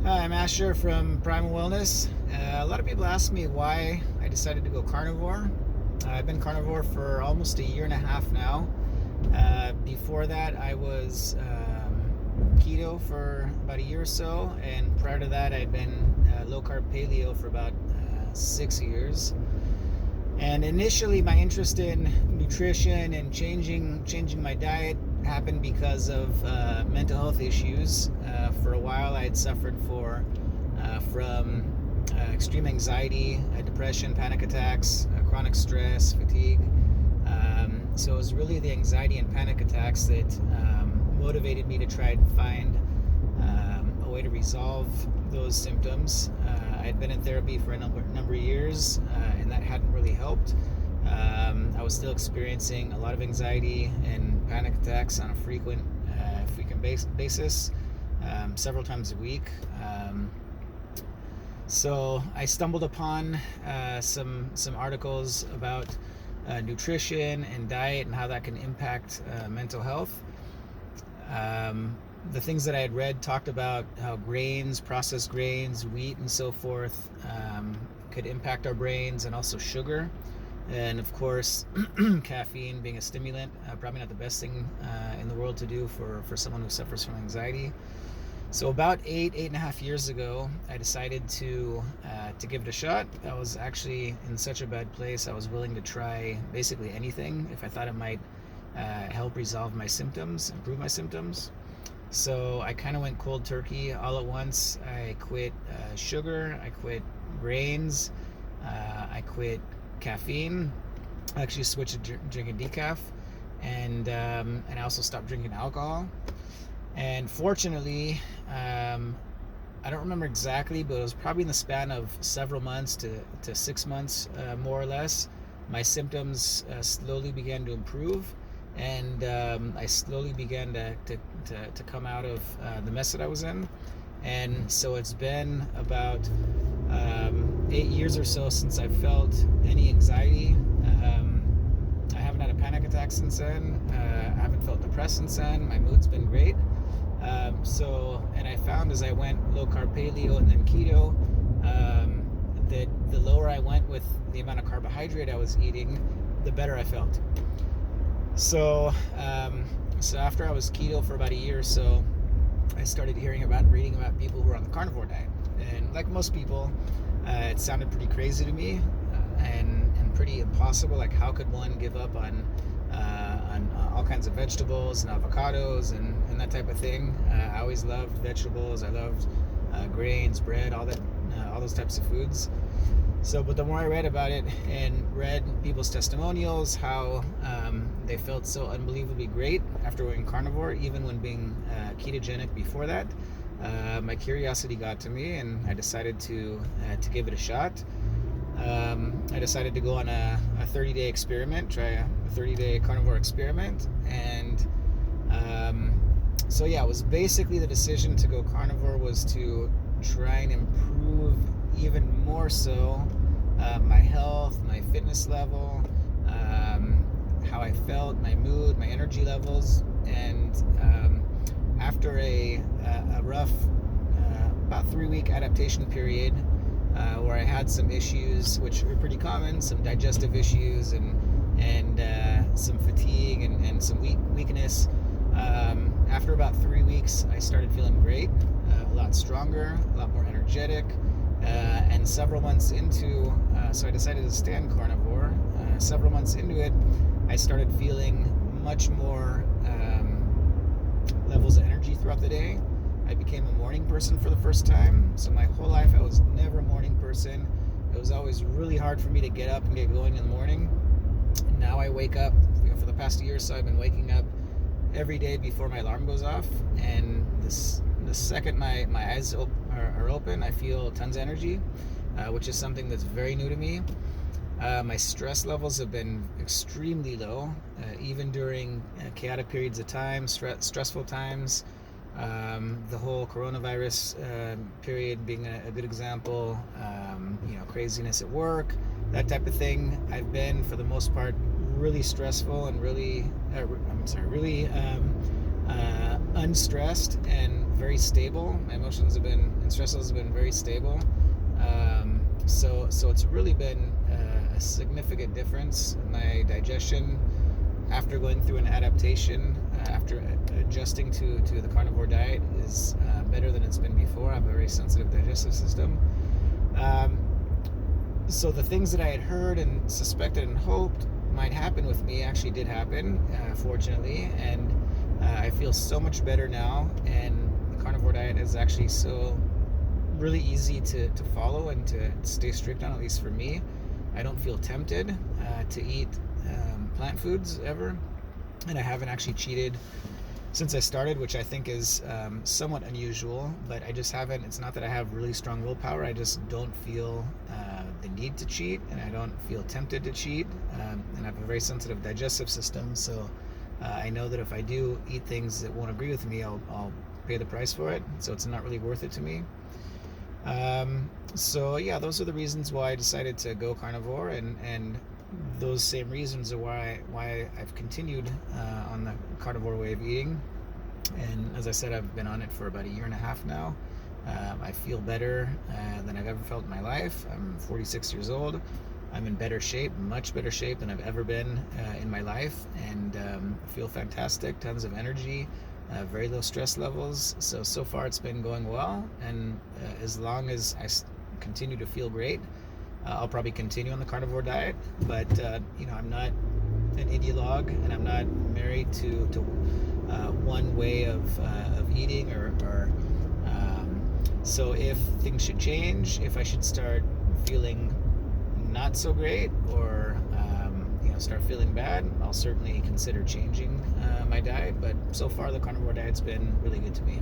Hi, I'm Asher from Primal Wellness. A lot of people ask me why I decided to go carnivore. I've been carnivore for almost a year and a half now. Before that, I was keto for about a year or so, and prior to that, I'd been low carb paleo for about 6 years. And initially, my interest in nutrition and changing my diet happened because of mental health issues. For a while, I had suffered from extreme anxiety, depression, panic attacks, chronic stress, fatigue. So it was really the anxiety and panic attacks that motivated me to try and find a way to resolve those symptoms. I had been in therapy for a number of years, and that hadn't really helped. I was still experiencing a lot of anxiety and panic attacks on a frequent basis, several times a week. So I stumbled upon some articles about nutrition and diet and how that can impact mental health. The things that I had read talked about how grains, processed grains, wheat, and so forth could impact our brains, and also sugar. And of course, caffeine being a stimulant, probably not the best thing in the world to do for someone who suffers from anxiety. So about eight and a half years ago, I decided to give it a shot. I was actually in such a bad place, I was willing to try basically anything if I thought it might help resolve my symptoms, improve my symptoms. So I kind of went cold turkey all at once. I quit sugar, I quit grains, I quit caffeine. I actually switched to drinking decaf, and I also stopped drinking alcohol. And fortunately, I don't remember exactly, but it was probably in the span of several months to 6 months, more or less. My symptoms slowly began to improve, and I slowly began to come out of the mess that I was in. And so it's been about 8 years or so since I felt any anxiety. I haven't had a panic attack since then. I haven't felt depressed since then. My mood's been great. And I found as I went low carb paleo and then keto, that the lower I went with the amount of carbohydrate I was eating, the better I felt. So after I was keto for about a year or so, I started reading about people who were on the carnivore diet. And like most people, it sounded pretty crazy to me, and pretty impossible. Like, how could one give up on all kinds of vegetables and avocados and that type of thing? I always loved vegetables. I loved grains, bread, all those types of foods. So, but the more I read about it and read people's testimonials, how they felt so unbelievably great after going carnivore, even when being ketogenic before that, my curiosity got to me, and I decided to give it a shot. I decided to go on a 30-day experiment, try a 30-day carnivore experiment. And so it was basically the decision to go carnivore was to try and improve even more so my health, my fitness level, how I felt, my mood, my energy levels. And after a rough about 3-week adaptation period, where I had some issues which were pretty common, some digestive issues and some fatigue and some weakness. After about 3 weeks, I started feeling great, a lot stronger, a lot more energetic, and several months into, so I decided to stay on carnivore. Several months into it, I started feeling much more levels of energy throughout the day. I became a morning person for the first time. So my whole life I was never a morning person. It was always really hard for me to get up and get going in the morning. And now I wake up, for the past year or so, I've been waking up every day before my alarm goes off. And the second my eyes are open, I feel tons of energy, which is something that's very new to me. My stress levels have been extremely low, even during chaotic periods of time, stressful times. The whole coronavirus period being a good example, craziness at work, that type of thing. I've been, for the most part, really stressful and really unstressed, and very stable. My emotions have been and stress levels have been very stable. So it's really been a significant difference in my digestion after going through an adaptation, after adjusting to the carnivore diet is better than it's been before. I have a very sensitive digestive system. So the things that I had heard and suspected and hoped might happen with me actually did happen, fortunately, and I feel so much better now, and the carnivore diet is actually so really easy to follow and to stay strict on, at least for me. I don't feel tempted to eat plant foods ever, and I haven't actually cheated since I started, which I think is somewhat unusual, but I just haven't. It's not that I have really strong willpower, I just don't feel the need to cheat, and I don't feel tempted to cheat, and I have a very sensitive digestive system, so I know that if I do eat things that won't agree with me, I'll pay the price for it, so it's not really worth it to me. So yeah, those are the reasons why I decided to go carnivore, and those same reasons are why I've continued on the carnivore way of eating. And as I said, I've been on it for about 1.5 years now. I feel better than I've ever felt in my life. I'm 46 years old. I'm in better shape, much better shape than I've ever been in my life, and feel fantastic, tons of energy, very low stress levels. So far it's been going well, and as long as I continue to feel great, I'll probably continue on the carnivore diet. But I'm not an ideologue, and I'm not married to one way of eating, or so if things should change, if I should start feeling not so great, or start feeling bad, I'll certainly consider changing my diet. But so far the carnivore diet's been really good to me.